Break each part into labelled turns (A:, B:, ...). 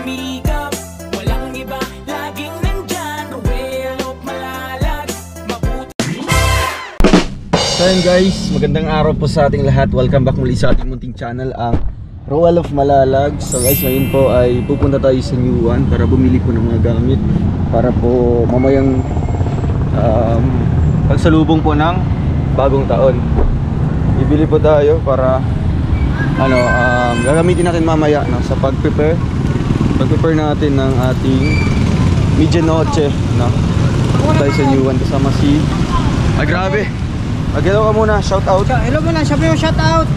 A: sumikap, walang iba, laging nandyan. Well of Malalag, mabuti.
B: So yun guys, magandang araw po sa ating lahat. Welcome back muli sa ating munting channel, ang Roel of Malalag. So guys, ngayon po ay pupunta tayo sa New One para bumili po ng mga gamit para po mamayang pagsalubong po ng bagong taon. Bibili po tayo para gagamitin natin mamaya sa pag-prepare natin ng ating medianoche, tayo sa New One kasama si grabe. Mag-hello ka muna, shout out.
C: Hello muna, sabi mo shout out.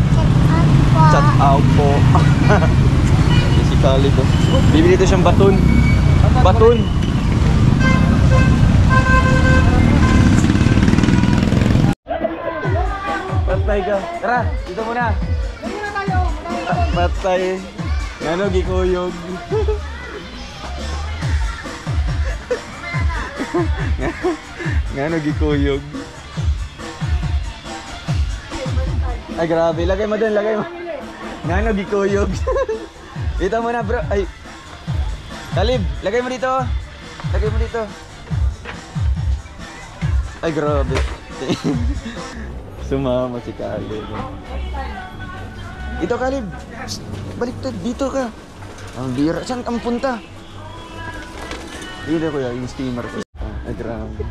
B: Shout out po. Si Kali po. Bibili ito siyang baton. Baton. Patay ka. Tara, dito muna. Patay. Ngano gikuyog. Ngano gikuyog. Ay grabe, lagay mo dun, lagay mo. Ngano gikuyog. Dito muna bro. Ay Kalib, lagay mo dito. Lagay mo dito. Ay grabe. Sumama si Kalib. Ito Kalib. Baliktad, dito ka. Ang bira, saan ang punta? Dito kuya, yung steamer ko. Ay grabe.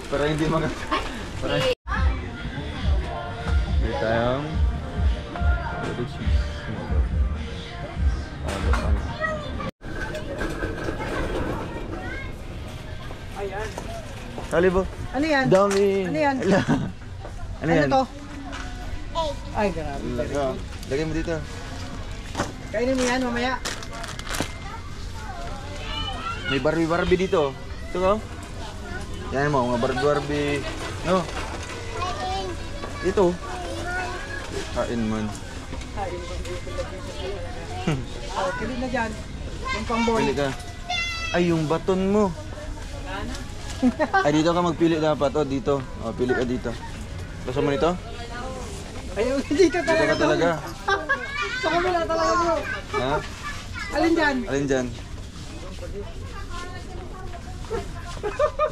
B: Para hindi mga para dito tayong cheese.
C: Ayan.
B: Kalibo.
C: Ano yan?
B: Dami.
C: Ano yan?
B: Ano yan?
C: to? Ay, grabe.
B: Lagay mo dito.
C: Kainin mo yan mamaya.
B: May Barbie dito. Ito ko. Yan mo, mga Barbie. No. Ito. Kain man.
C: Oh, kilig na dyan. Yung pamboy.
B: Pili ka. Ay, yung baton mo. Ay, dito ka magpili dapat. O, dito. O, pili ka dito. Gusto mo nito?
C: Ayaw, dito talaga.
B: Dito ka talaga.
C: Sa kamila talaga bro.
B: Ha?
C: Alin dyan?
B: Alin dyan?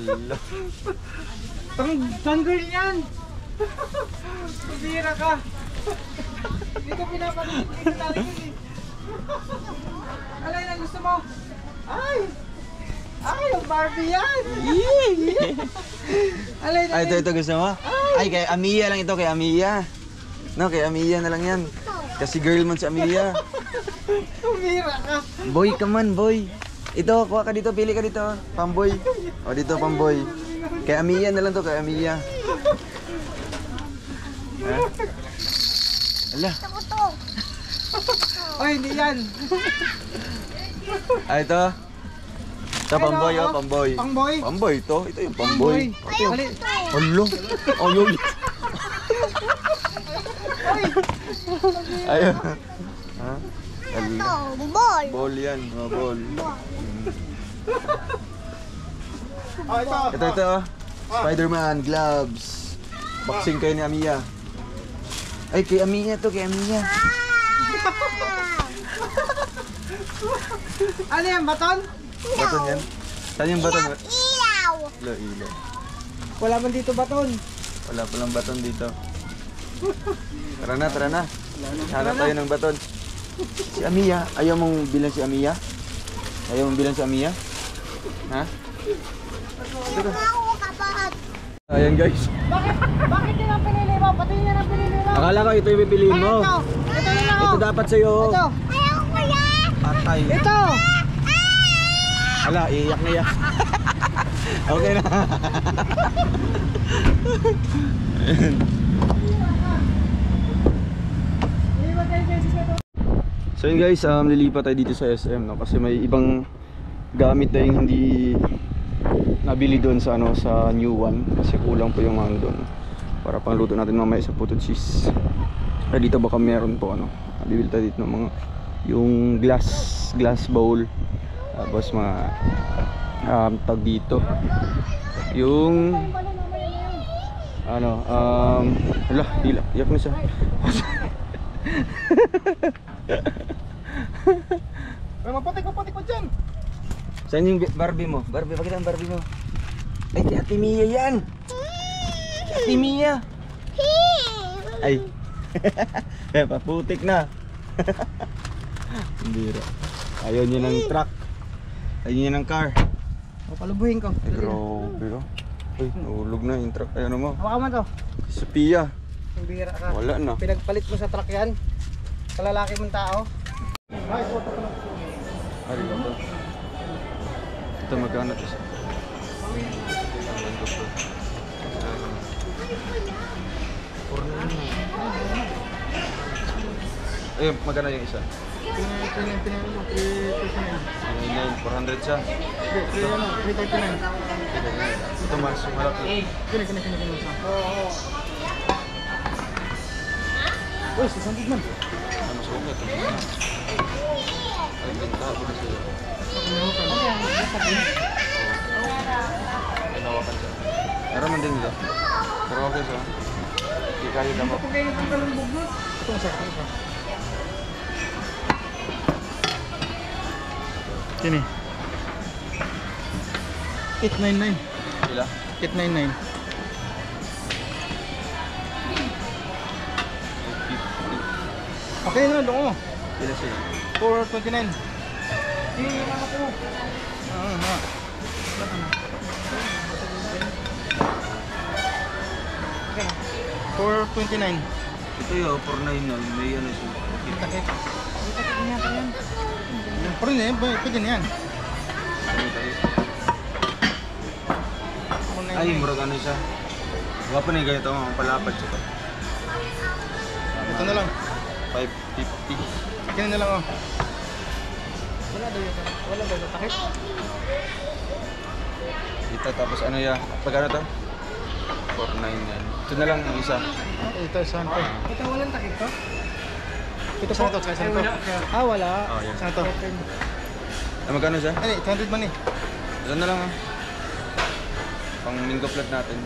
B: Ilo.
C: Tanggol yan. Pabira ka. Hindi ko pinapanood. Hindi ko eh. Alay na gusto mo? Ay! Ay, yung Barbie yan! Alay na.
B: Ay, ito gusto mo? Ay, kay Amiya lang ito, kay Amiya. No, kay Amiya na lang yan. Kasi girl man si Amiya.
C: Pabira ka.
B: Boy ka man, boy. Ito, kuha ka dito, pili ka dito. Pamboy. O, dito, pamboy. Kay Amiya na lang to, kay Amiya. Ha? Ala.
C: Ay, hindi yan.
B: Ay, ito. Ito, pamboy,
C: Ano,
B: oh, pamboy.
C: Pangboy?
B: Pamboy, ito. Ito yung pamboy.
C: Mali.
B: Alo. Ayun. Ayun. Ha? Ala.
D: Ball.
B: Ball yan, oh, ball.
C: Oh, ito.
B: Ito, oh. Spider-Man, gloves. Boxing kayo ni Amiya. Ay, kay Amiya to, kay Amiya.
C: Ano yan, baton?
B: Baton yan? Saan yung baton?
D: Ilaw.
B: Ilaw.
C: Wala man dito baton.
B: Wala palang baton dito. Tara na, tara na. Hanap tayo ng baton. Si Amiya, ayaw mong bilang si Amiya? Ayaw mong bilang si Amiya? Ha? Ito ka.
D: Ako kapat.
B: Ayan guys.
C: Bakit yun ang pinili mo? Pati yun ang pinili mo.
B: Akala ko ito yung pipiliin mo.
C: Ito na lang.
B: Ito dapat sa'yo.
C: Ito.
D: Ayaw ko yan.
B: Patay.
C: Ito.
B: Hala, iiyak na iyak. Okay na. So yun guys, lilipat tayo dito sa SM, no? Kasi may ibang gamit na yung hindi nabili doon sa sa New One. Kasi kulang po yung mga doon. Para pangluto natin mamaya sa puto cheese. Ay dito baka meron po bibili tayo dito ng mga yung glass bowl. Tapos mga tag dito. Yung hala, iyak na siya. Saan yung Barbie mo? Barbie, bakit ang Barbie mo? Ay, si Ate Mia yan! Si Ate Mia! Ay! Paputik na! Hindi ra. Ayaw niya ng truck. Ayaw niya ng car.
C: Palubuhin ko.
B: Ay, grabe oh. Ay, nahulog na yung truck. Ay, ano mo?
C: Hawakan mo to.
B: Si Sophia.
C: Yung bihira ka.
B: Wala na.
C: Pinagpalit mo sa truck yan. Kalalaki mong tao.
B: Ari ba to? Ito magkano to? Eh, magkano yung isa?
C: Pinag mo.
B: 400 siya.
C: 339.
B: Ito mas malaki.
C: Kina. Oo. Uy, 600 man.
B: Ano sa ugat? Ay, bintado na sila. Ay, nawakan siya. Meron man din nila. Pero okay siya. Hindi kaya dapat.
C: Kung kayo itong kalumbog mo. Ito sa isa. Kini. 899.
B: Sila?
C: 899. Okay na, doon mo.
B: Sila siya.
C: 429. Hindi na ako. Ah. 429.
B: Ito yung 499. May ano siya.
C: Takip. Takip niya pa yan. Pero hindi, pwede na yan.
B: Ay, murag ano siya. Wala pa na yung ganito mga palapad siya.
C: Ito na lang.
B: 550.
C: Akin na lang oh. Wala daw yun. Wala daw yun. Takip.
B: Ito tapos ano ya? Pagkano to? 499. Ito na lang ang isa.
C: Ito saan to? Ito walang takip to? Ito saan to? Saan to? Ah, wala.
B: Oh, yan.
C: Saan to?
B: Ay, magkano siya?
C: Ay, 800 man eh.
B: Ito na lang ah. Pang mingo flat natin.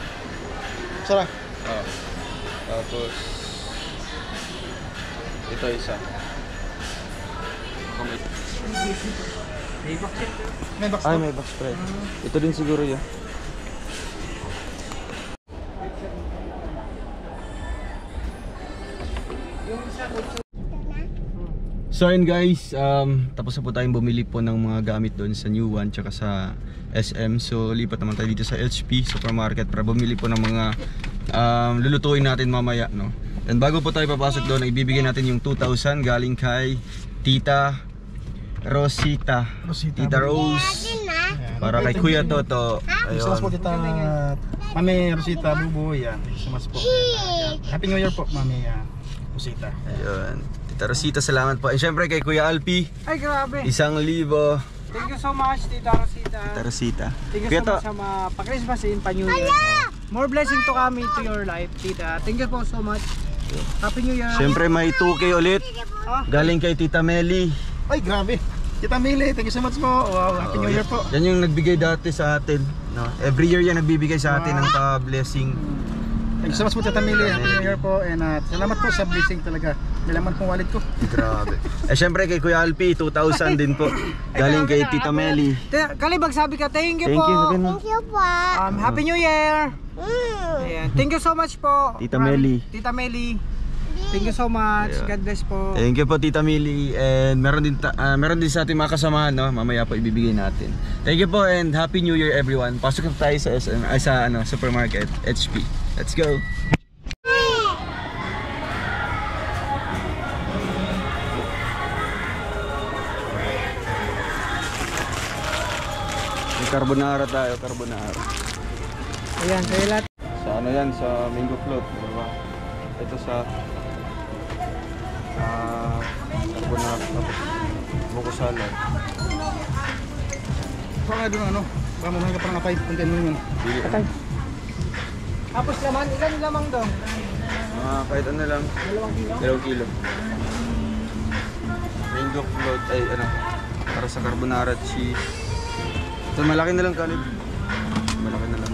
C: Sarap.
B: Oo. Tapos ito isa. Kumit.
C: May box
B: Ay,
C: to?
B: may box spread. Ito din siguro yun. So ayun guys, tapos na po tayong bumili po ng mga gamit doon sa New One tsaka sa SM. So lipat naman tayo dito sa HP Supermarket para bumili po ng mga lulutuin natin mamaya, no? And bago po tayo papasok doon, ibibigay natin yung 2,000 galing kay Tita Rosita. Tita Rose. Para kay Kuya Toto.
C: Salamat po
B: Ayun.
C: kita Mami Rosita Bubo. Yan. Salamat po. Happy New Year po Mami Rosita.
B: Ayun. Tita Rosita, salamat po. And syempre kay Kuya Alpi,
C: Ay grabe.
B: 1,000.
C: Thank you so much Tita Rosita.
B: Tita Rosita.
C: Thank you
B: Kuya
C: so
B: To,
C: much sa pa-Christmas in pa-New Year. More blessing to kami to your life, Tita. Thank you po so much. Happy New Year.
B: syempre may 2K ulit
C: Ah,
B: galing kay Tita Meli.
C: ay grabe. Tita Mili, thank you so much po. Wow, Happy New Year po.
B: Yan yung nagbigay dati sa atin, no? Every year yan nagbibigay sa atin ng blessing.
C: Thank you so much po Tita Mili. Happy New Year po. And salamat po sa blessing talaga. Nilaman pong wallet ko.
B: Grabe. Eh syempre kay Kuya Alpi, 2,000 din po. Galing kay Tita Meli.
C: Kalibag sabi ka, thank you
B: Thank
C: po.
B: you, sabihin mo.
D: Thank you po.
C: Happy New Year. Ayan. Thank you so much po.
B: Tita Meli.
C: Tita Meli. Thank you so much.
B: Yeah.
C: God bless po.
B: Thank you po Tita Mili. And meron din sa ating mga kasamahan, no? Mamaya po ibibigay natin. Thank you po and Happy New Year everyone. Pasok na tayo sa SM, supermarket HP. Let's go. May carbonara tayo, carbonara.
C: Ayan, kaya lahat.
B: Sa ano yan, sa mango float, diba? Ito sa carbonara, tapos buko salad.
C: Baka nga doon ano, baka mamahin ka pa ng apay, content mo yun.
B: Bili
C: Atay. Tapos laman, ilan lamang doon?
B: kahit ano lang, 2 kilo. Mango float, ay ano, para sa carbonara cheese. Ito malaki na lang kalib. Malaki na lang.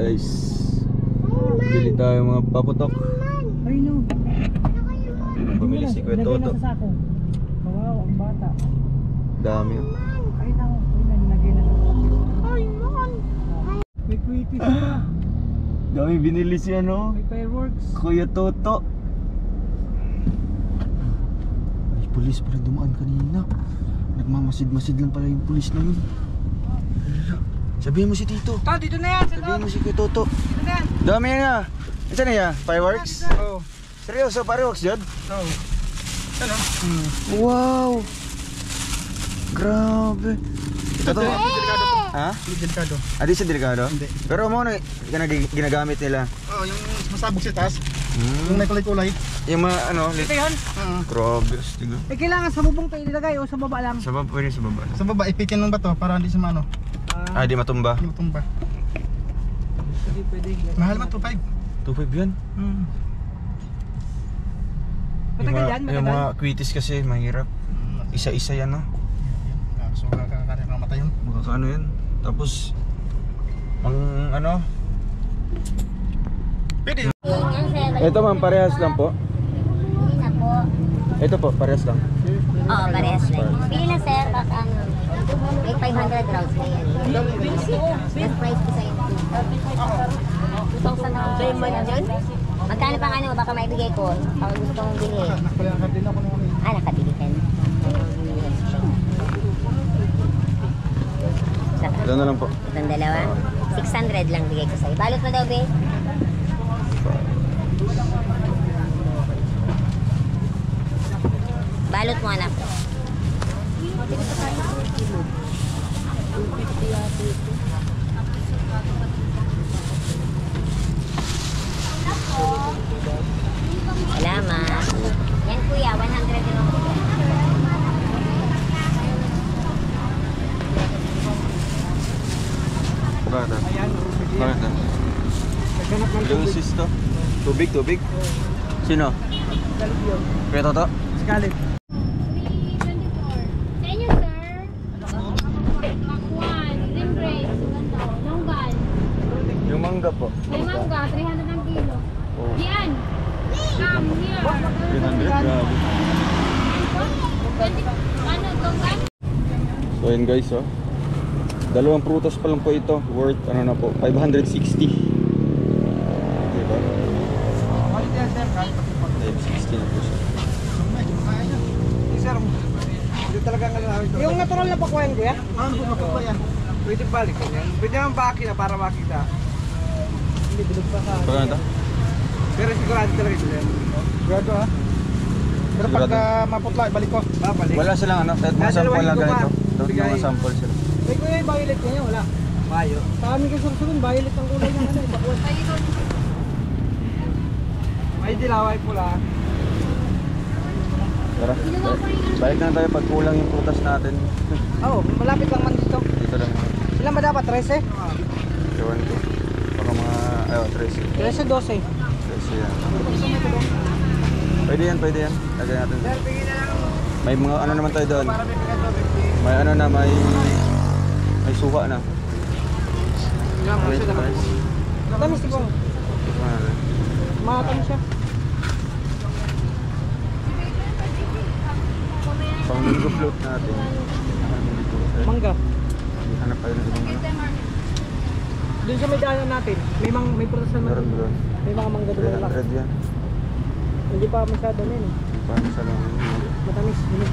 B: guys. Bili tayo mga paputok.
C: Ay no.
B: Bumili si Kuya Toto.
C: Sa sako. Wow, ang bata.
B: Dami.
C: Ay no. Ay nilagay na sa sako. Ay man. May quitties pa.
B: Dami binili si ano,
C: May fireworks.
B: Kuya Toto. Ay, pulis pala dumaan kanina. Nagmamasid-masid lang pala yung pulis na yun. Sabihin mo si Tito.
C: Dito na yan.
B: Sabihin mo si Kuya Toto.
C: Dito na yan.
B: Dami yan na. Isa na yan? Fireworks?
C: Oo.
B: Seryoso, fireworks dyan?
C: Oo. Ano?
B: Wow! Grabe. Ito
C: Delikado pa.
B: Ha?
C: Hindi delikado.
B: Di siya delikado?
C: Hindi.
B: Pero mo na ginagamit nila.
C: Oo, yung masabog sa taas. Yung may kulay-kulay.
B: Yung mga ano,
C: Ito yun.
B: grabe, astig.
C: Eh kailangan sa bubong tayo ilagay o sa baba lang?
B: Sa baba, pwede sa baba.
C: Sa baba, ipitin ng bato para hindi siya maano.
B: Di matumba.
C: Hindi matumba. Hindi pwede.
B: Mahal man 2.5. 2.5 yan?
C: Matagal yan,
B: Yung
C: matagal.
B: mga quitties kasi mahirap. Isa-isa yan, no?
C: So kakakarin ng mata yun.
B: Makakaano yan. Tapos, ang ano?
C: Pwede.
B: Ito ma'am, parehas lang po.
E: Na po.
B: Ito po, parehas lang.
E: Oo, parehas lang. Pili na sir, baka ano. May 500 rounds na yan. Best price ko sa inyo. 2,000 na ako. Magkano pang ano, baka maibigay ko. Baka gusto mong bilhin. Nakabili ka na.
B: Ito na lang po.
E: Itong dalawa. 600 lang bigay ko sa'yo. Balot mo daw, be. Balot mo, anak. Salamat. Yan kuya, 100 lang.
B: Bakit na?
C: Ayan.
B: Bakit na?
C: Naghanap ng tubig.
B: Lucis to. Tubig, tubig. Sino?
C: Galit yun.
B: Kuya Toto?
C: Scarlett.
F: 324. Sa inyo, sir. Makuan, green grapes, longgan.
B: Yung mangga po.
F: May mangga, 300 ang kilo.
B: Oh.
F: Yan. Come here.
B: 300, grabe.
F: 20, ano, longgan?
B: So yun guys, oh. Dalawang prutas pa lang po ito. Worth, ano na po, 560. Diba?
C: Kalit yan sir.
B: 560 na po siya.
C: Sir, hindi talaga nalalawin to. Yung natural na pakuyan ko yan? Pakuyan. Pwede balik yan. Pwede naman baki na para makita. Hindi, bilog pa sa...
B: Pagkano ito?
C: Pero sigurado talaga ito yan. Sigurado ha? Pero
B: Sigurado.
C: pagka maputla, balik ko. Balik.
B: Wala silang ano, kahit mga sample lang ganito. Dapat
C: Bigay.
B: mga sample sila.
C: May kuya yung violet niya, wala. Bayo. Sa amin kasi susunod, violet ang kulay ng ano, pakuwan. May dilaw ay pula.
B: Tara, balik na tayo pag kulang yung prutas natin.
C: Oo, malapit lang man dito.
B: Dito lang.
C: Ilan ba dapat? 13?
B: Ewan ko. Baka mga, 13.
C: 13, 12.
B: 13 yan. Pwede yan, pwede yan. Lagyan natin.
C: Sir, bigyan na lang.
B: May mga ano naman tayo doon.
C: Para may pigato.
B: May ano na, may suka na.
C: Ilang
B: Wait,
C: presyo na lang.
B: guys.
C: Tamis ko.
B: Tikman natin.
C: Makatamis siya.
B: Pang mango float natin.
C: Mangga.
B: Hanap tayo ng ibang.
C: Doon sa may daanan natin, may prutas naman.
B: Meron doon.
C: May mga mangga doon lang.
B: 300 yan.
C: Hindi pa masyado na yun.
B: Paano sa lang?
C: Matamis. Yun.